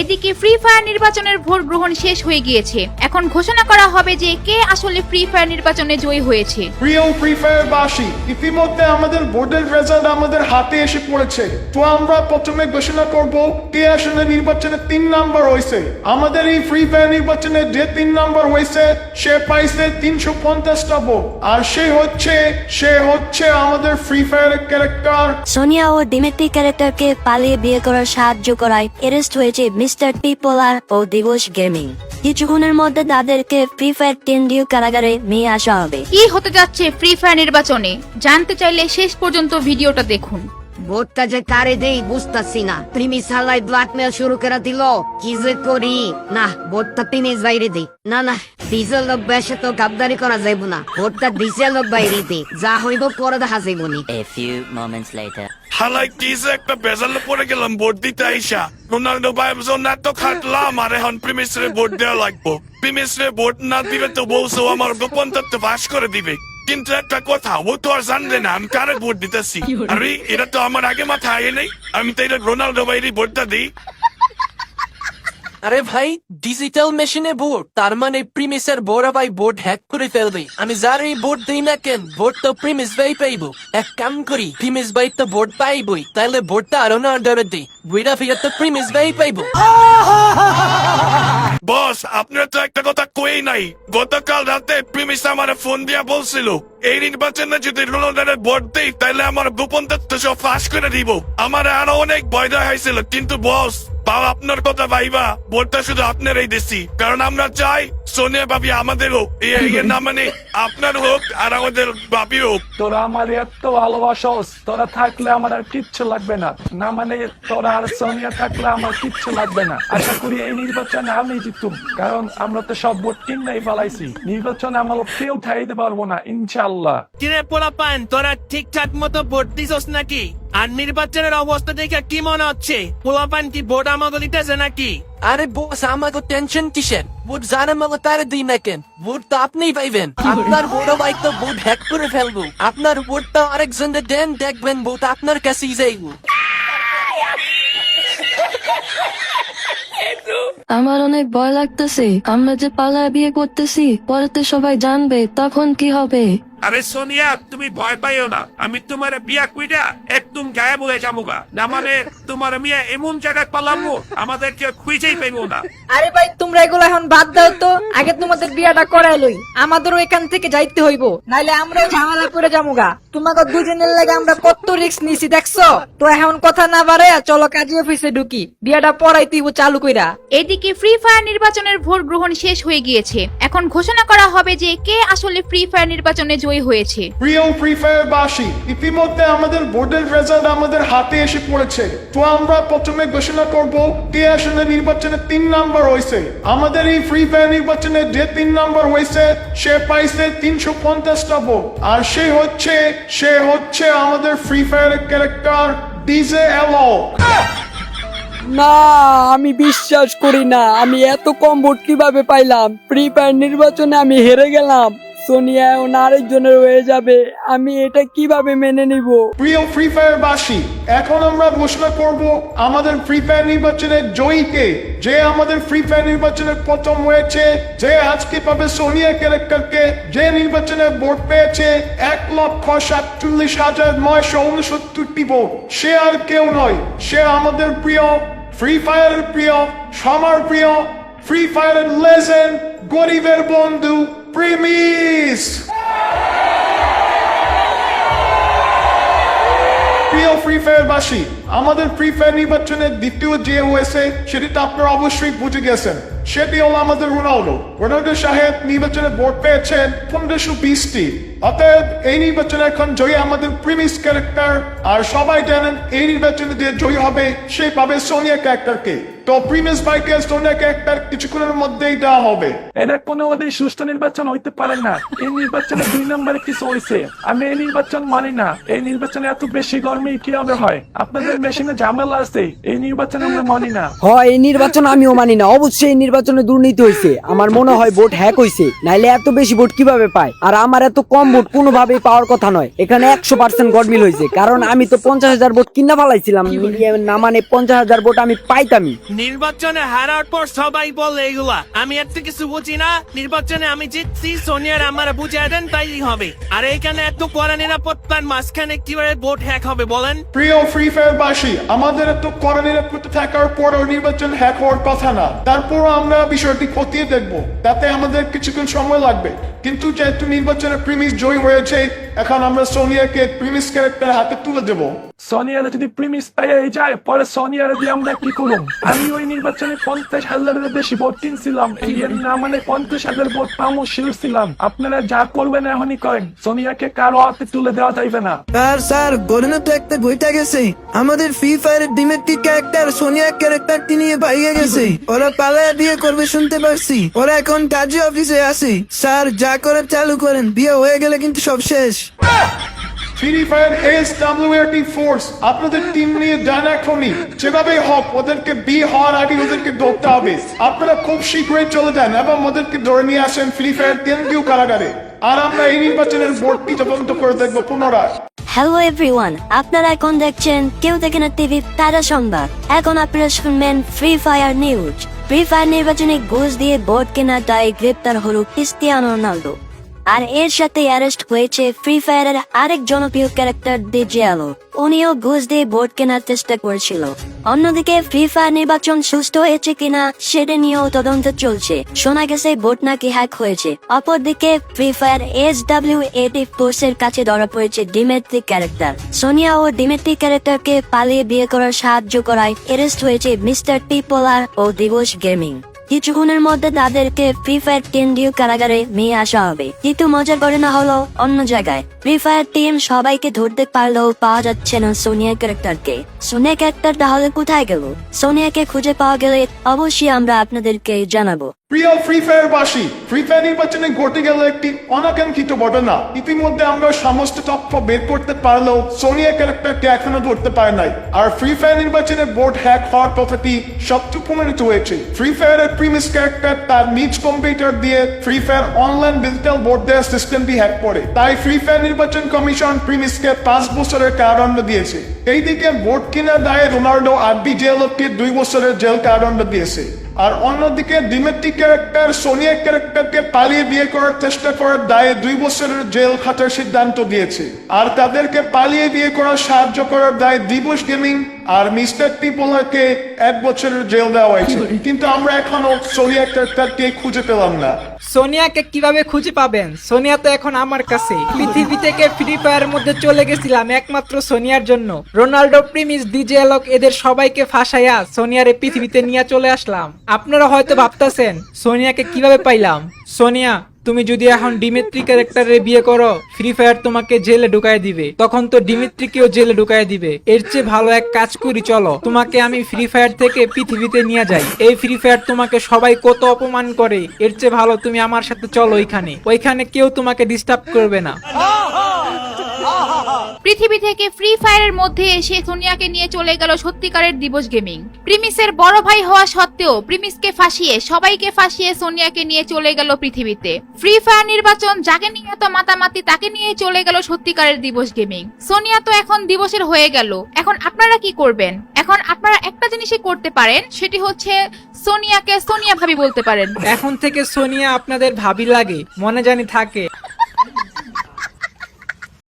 এদিকে free fire নির্বাচনের vote গ্রহণ শেষ হয়ে গিয়েছে। এখন ঘোষণা করা হবে যে কে আসলে ফ্রি ফায়ার নির্বাচনে জয়ী হয়েছে। প্রিয় ফ্রি ফায়ার বাসী, ইতিমধ্যে আমাদের ভোটের রেজাল্ট আমাদের হাতে এসে পড়েছে। তো আমরা প্রথমে ঘোষণা করব কে আসলে নির্বাচনে 3 নাম্বার হয়েছে। আমাদের এই ফ্রি ফায়ার নির্বাচনে যে 3 নাম্বার হয়েছে সে পাইছে 350টা ভোট, আর সে হচ্ছে আমাদের ফ্রি ফায়ারের ক্যারেক্টার সোনিয়া ও ডিমেট্রি ক্যারেক্টারকে পালিয়ে বিয়ে করার সাহায্য করায় অ্যারেস্ট হয়েছে মিস্টার পিপলার ও দিবস গেমিং। কিছুক্ষণের মধ্যে তাদেরকে ফ্রি ফায়ার কেন্দ্রীয় কারাগারে নিয়ে আসা হবে। কি হতে যাচ্ছে ফ্রি ফায়ার নির্বাচনে জানতে চাইলে শেষ পর্যন্ত ভিডিওটা দেখুন। ভোটটা যে কারে দেই বুঝতাছি না। প্রিমিস হালাই ব্ল্যাকমেল শুরু করে দিল, কি যে করি। না, ভোটটা প্রিমিস বাইরে দিই। না, ডিজেল লোক বেশে তো গাদ্দারি করা যাইব না। ভোটটা ডিজেল লোক বাইরে দিই, যা হইব পরে দেখা যাইব নি। A few moments later. হালাই কি যে একটা বেজালে পড়ে গেলাম ভোট দিতে আইসা। রোনাল্ডো ভাইবজন এত খাটলাম আর এখন প্রিমিসরে ভোট দেওয়া লাগবো। প্রিমিসরে ভোট না দিলে তো বলছো আমার গোপন তথ্য ফাঁস করে দিবে। কিন্তু একটা কথা, ও তো আর জানবে না আমি কারে ভোট দিতেছি। আরে এটা তো আমার আগে মাথায় আয় নাই। আমি তো এটা রোনাল্ডো ভাইয়েরই ভোটটা দিই। আরে ভাই, ডিজিটাল মেশিনে ভোট, তার মানে প্রিমিসের বড় ভাই ভোট হ্যাক করে ফেলবে। আমি যারই ভোট দিই না কেন, ভোট তো প্রিমিস ভাই পাইবো। এক কাম করি, প্রিমিস ভাই তো ভোট পাইবই, তাহলে ভোটটা আরো না ডরে দিই। বুইরা ফিরে তো প্রিমিস ভাই পাইবো। বস, আপনার তো একটা কথা কই নাই। গতকাল রাতে প্রিমিস আমার ফোন দিয়া বলছিল এই নির্বাচনে যদি রোনাল্ডোর ভোট দেই তাহলে আমার গোপন তথ্য সব ফাঁস করে দিব। আমার আরো অনেক ভয় দেওয়া হয়েছিল, কিন্তু বস বাবা আপনার কথা ভাইবা ভোটটা শুধু আপনারই দিছি, কারণ আমরা চাই সোনিয়া ভাবি আমাদের হোক, না মানে আপনার হোক আর আমাদের ভাবি হোক। তোরা আমার এত ভালোবাসস, তোরা থাকলে আমার আর কিচ্ছু লাগবে না। না মানে তোরা আর সোনিয়া থাকলে আমার কিচ্ছু লাগবে না। আশা করি এই নির্বাচনে আমি জিতুম, কারণ আমরা তো সব ভোট কিনাই ফেলাইছি। নির্বাচনে আমরা কেউ ঠাইতে পারবো না ইনশাল্লাহ। কিরে পোলাপান, তোরা ঠিকঠাক মতো ভোট দিছস নাকি? আর নির্বাচনের অবস্থা দেখে কি মনে হচ্ছে? পোলাপান কি ভোট আমাকে দিতেছে নাকি? আরে বস, আমাকে টেনশন কিসের? ভোট জানা মালে তার দিই না কেন, ভোট তো আপনিই পাইবেন। আপনার বড় ভাই তো ভোট হ্যাক করে ফেলবো। আপনার ভোটটা আরেকজনের দেন, দেখবেন ভোট আপনার কাছেই যাইবো। আমার অনেক ভয় লাগতেছে। আমরা যে পালায় বিয়ে করতেছি, পরেতে সবাই জানবে, তখন কি হবে? আরে সোনিয়া, তুমি ভয় পাইও না। আমি তোমার বিয়া কইরা একদম গায়েব হয়ে যাবো। না মানে তোমার মিয়া এমন জায়গায় পালাবো আমাদেরকে খুঁজেই পাইবো না। আরে ভাই, তোমরা এগুলো এখন বাদ দাও তো। আগে তোমাদের বিয়াটা করাই লই, আমাদেরও এখান থেকে যাইতে হইব, নাইলে আমরাও ঝামেলা করে যামুগা। তোমাকে দুজনের লাগে আমরা কত রিস্ক নিছি দেখছো তো। এখন কথা না বাড়ে চলো কাজী অফিসে ঢুকি, বিয়াটা পড়াইতে হইব চালু কইরা। এদিকে ফ্রি ফায়ার নির্বাচনের ভোট গ্রহণ শেষ হয়ে গিয়েছে। এখন ঘোষণা করা হবে যে কে আসলে ফ্রি ফায়ার নির্বাচনে জয়ী হয়েছে। প্রিয় ফ্রি ফায়ার বাসী, ইতিমধ্যে আমাদের ভোটের রেজাল্ট আমাদের হাতে এসে পড়েছে। তো আমরা প্রথমে ঘোষণা করব কে আসলে নির্বাচনে 3 নাম্বার হয়েছে। আমাদের এই ফ্রি ফায়ার নির্বাচনে যে 3 নাম্বার হয়েছে সে পাইছে 350টা ভোট, আর সে হচ্ছে আমাদের ফ্রি ফায়ারের ক্যারেক্টার ডিজে এলো। না, আমি বিশ্বাস করি না। আমি এত কম ভোট কিভাবে পাইলাম? ফ্রি ফায়ার নির্বাচনে আমি হেরে গেলাম। সোনিয়া ও আরেকজনের হয়ে যাবে, আমি এটা কিভাবে মেনে নিব? প্রিয় ফ্রি ফায়ার বাসী, এখন আমরা ঘোষণা করব আমাদের ফ্রি ফায়ার নির্বাচনের জয়ীকে। যে আমাদের ফ্রি ফায়ার নির্বাচনের প্রথম হয়েছে, যে আজকে পাবে সোনিয়া ক্যারেক্টারকে, যে নির্বাচনে ভোট পেয়েছে 1,47,969টি ভোট, সে আর কেউ নয়, সে আমাদের প্রিয় ফ্রি ফায়ারের প্রিয়, সবার প্রিয় ফ্রি ফায়ারের লেজেন্ড, গরিবের বন্ধু প্রিমিস। প্রিয় ফ্রি ফায়ার বাসী, আমাদের ফ্রি ফায়ার নির্বাচনের দ্বিতীয় যে হয়েছে সেটি তো আপনারা অবশ্যই বুঝে গেছেন। সেটি হলো আমাদের রোনাল্ডো সাহেব নির্বাচনে ভোট পেয়েছেন 1520টি। অতএব এই নির্বাচনে এখন জয়ী আমাদের প্রিমিস ক্যারেক্টার। আর সবাই জানেন এই নির্বাচনে যে জয়ী হবে সে পাবে সোনিয়া ক্যারেক্টারকে। তো প্রিমিস ভাইকে সোনিয়া ক্যারেক্টার কিছুক্ষণের মধ্যেই দেওয়া হবে। এটা কোনোভাবেই সুষ্ঠু নির্বাচন হইতে পারে না। এই নির্বাচনে 2 নম্বরে কিছু হয়েছে। আমি এই নির্বাচন মানি না। এই নির্বাচনে এত বেশি গরমে কিভাবে হয়? আপনাদের মেশিনে ঝামেলা আছে, এই নির্বাচন আমরা মানি না। হয়, এই নির্বাচন আমিও মানি না। অবশ্যই এই নির্বাচনে দুর্নীতি হয়েছে। আমার মনে হয় ভোট হ্যাক হয়েছে, নাইলে এত বেশি ভোট কিভাবে পায়? আর আমার এত কম ভোট কোনোভাবেই পাওয়ার কথা নয়। এখানে 100% গডমিল হয়েছে, কারণ আমি তো 50,000 ভোট কিনা ফেলাইছিলাম, না মানে 50,000 ভোট আমি পাইতামই। নির্বাচনে হারার পর সবাই বলে এগুলা, আমি এত কিছু বুঝি না। নির্বাচনে আমি জিতছি, সোনিয়ার আমার বুঝিয়ে দেন তাই হবে। আর এখানে এত কড়া নিরাপত্তার মাঝখানে কিভাবে ভোট হ্যাক হবে বলেন? প্রিয় ফ্রি ফায়ার বাসী, আমাদের এত কড়া নিরাপত্তা থাকার পরও নির্বাচন হ্যাক হওয়ার কথা না। তারপরও আমরা বিষয়টি খতিয়ে দেখবো, তাতে আমাদের কিছুক্ষণ সময় লাগবে। কিন্তু যেহেতু নির্বাচনে প্রিমিস জয়ী হয়েছে, এখন আমরা সোনিয়াকে প্রিমিস ক্যারেক্টার হাতে তুলে দেবো। সোনিয়ারে যদি প্রিমিস পেয়ে যায়, পরে সোনিয়ারে দিয়ে আমরা কি করুম? আমি ওই নির্বাচনে 50,000-এর বেশি ভোট কিনছিলাম, এই এর না মানে 50,000 ভোট পাবো শিওর ছিলাম। আপনারা যা করবেন এখনই করেন, সোনিয়াকে কারো হাতে তুলে দেওয়া যাইবে না। স্যার গরনে তো একটা বইটা গেছে, আমাদের ফ্রি ফায়ারের ডিমেটিক ক্যারেক্টার সোনিয়া ক্যারেক্টারটি নিয়ে পাইয়ে গেছে। ওরা পালায়া বিয়ে করবে শুনতে পারছি, ওরা এখন কাজী অফিসে আছে। স্যার যা করার চালু করেন, বিয়ে হয়ে গেলে কিন্তু সব শেষ। ফ্রি ফায়ার SWRT ফোর্স আপনাদের টিম নিয়ে যান এখনই। যেভাবে হোক ওদেরকে বিয়ে হওয়ার আগে ওদেরকে ধরতে হবে। আপনারা খুব শীঘ্রই চলে যান এবং ওদেরকে ধরে নিয়ে আসেন ফ্রি ফায়ার কেন্দ্রীয় কারাগারে। আর আমরা এই নির্বাচনের ভোটটি তদন্ত করে দেখবো পুনরায়। হ্যালো এভরিওয়ান, আপনারা এখন দেখছেন কেউ দেখে না টিভি তারা সংবাদ। এখন আপনারা শুনবেন free fire news. Free fire নির্বাচনে ঘুষ দিয়ে ভোট কেনার দায়ে গ্রেপ্তার হলো ক্রিস্টিয়ানো রোনাল্ডো। আর এর সাথে অ্যারেস্ট হয়েছে ফ্রি ফায়ারের আরেক জনপ্রিয় ক্যারেক্টার ডিজেলো। উনিও ঘুষ দিয়ে ভোট কেনার চেষ্টা করেছিল। অন্যদিকে ফ্রি ফায়ার নির্বাচন সুস্থ হয়েছে কিনা সেটা নিয়েও তদন্ত চলছে। শোনা গেছে ভোট নাকি হ্যাক হয়েছে। অপরদিকে ফ্রি ফায়ার SWRT ফোর্সের কাছে ধরা পড়েছে ডিমেট্রি ক্যারেক্টার। সোনিয়া ও ডিমেট্রি ক্যারেক্টারকে পালিয়ে বিয়ে করার সাহায্য করায় অ্যারেস্ট হয়েছে মিস্টার পিপোলার ও দিবস গেমিং। কিছুক্ষণের মধ্যে তাদেরকে ফ্রি ফায়ার কেন্দ্রীয় কারাগারে নিয়ে আসা হবে। কিন্তু মজার ঘটনা হলো অন্য জায়গায়। ফ্রি ফায়ার টিম সবাইকে ধরতে পারলেও পাওয়া যাচ্ছে না সোনিয়া ক্যারেক্টারকে। সোনিয়া ক্যারেক্টার তাহলে কোথায় গেল? সোনিয়াকে খুঁজে পাওয়া গেলে অবশ্যই আমরা আপনাদেরকে জানাবো। প্রিয় ফ্রি ফায়ার বাসী, ফ্রি ফায়ার নির্বাচনে ঘটে গেল একটি অনাকাঙ্ক্ষিত ঘটনা। ইতিমধ্যে আমরা সমস্ত তথ্য বের করতে পারলেও সোনিয়া ক্যারেক্টারকে এখনো ধরতে পারে নাই। আর ফ্রি ফায়ার নির্বাচনে ভোট হ্যাক হওয়ার কথাটি সত্য প্রমাণিত হয়েছে। ফ্রি ফায়ারের প্রিমিস ক্যারেক্টার তার নিজ কম্পিউটার দিয়ে free fire online digital vote দেওয়ার সিস্টেমটি হ্যাক করে। তাই ফ্রি ফায়ার নির্বাচন কমিশন প্রিমিসকে 5 বছরের কারাদণ্ড দিয়েছে। এইদিকে ভোট কেনার দায়ে রোনাল্ডো আর ডিজেলোকে 2 বছরের জেল কারাদণ্ড দিয়েছে। আর অন্যদিকে ডিমেট্রি ক্যারেক্টার সোনিয়া ক্যারেক্টারকে পালিয়ে বিয়ে করার চেষ্টা করার দায়ে 2 বছরের জেল খাটার সিদ্ধান্ত দিয়েছে। আর তাদেরকে পালিয়ে বিয়ে করার সাহায্য করার দায়ে দিবস গেমিং আর মিস্টার টিপোলারকে 1 বছরের জেল দেওয়া হয়েছে। কিন্তু আমরা এখনো সোনিয়া ক্যারেক্টারকে খুঁজে পেলাম না। সোনিয়াকে কিভাবে খুঁজে পাবেন? সোনিয়া তো এখন আমার কাছে। পৃথিবী থেকে ফ্রি ফায়ারের মধ্যে চলে গেছিলাম একমাত্র সোনিয়ার জন্য। রোনাল্ডো, প্রিমিস, ডিজেলক এদের সবাইকে ফাঁসাইয়া সোনিয়ার এই পৃথিবীতে নিয়ে চলে আসলাম। আপনারা হয়তো ভাবতেছেন সোনিয়াকে কিভাবে পাইলাম। সোনিয়া, তুমি যদি এখন ডিমিট্রি ক্যারেক্টারে বিয়ে করো, ফ্রি ফায়ার তোমাকে জেলে ঢুকায় দিবে। তখন তো ডিমিট্রিকেও জেলে ঢুকায় দিবে। এর চেয়ে ভালো এক কাজ করি, চলো তোমাকে আমি ফ্রি ফায়ার থেকে পৃথিবীতে নিয়ে যাই। এই ফ্রি ফায়ার তোমাকে সবাই কত অপমান করে, এর চেয়ে ভালো তুমি আমার সাথে চলো ওইখানে কেউ তোমাকে ডিস্টার্ব করবে না। পৃথিবী থেকে ফ্রি ফায়ারের মধ্যে এসে সোনিয়াকে নিয়ে চলে গেল সত্যিকারের দিবস গেমিং। প্রিমিসের বড় ভাই হওয়া সত্ত্বেও প্রিমিসকে ফাঁসিয়ে সবাইকে ফাঁসিয়ে সোনিয়াকে নিয়ে চলে গেল পৃথিবীতে। ফ্রি ফায়ার নির্বাচন যাকে নিয়ে এত মাতামাতি তাকে নিয়ে চলে গেল সত্যিকারের দিবস গেমিং। সোনিয়া তো এখন দিবসের হয়ে গেল। এখন আপনারা কি করবেন? এখন আপনারা একটা জিনিসই করতে পারেন, সেটি হচ্ছে সোনিয়াকে সোনিয়া ভাবি বলতে পারেন। এখন থেকে সোনিয়া আপনাদের ভাবি লাগে, মনে জানি থাকে।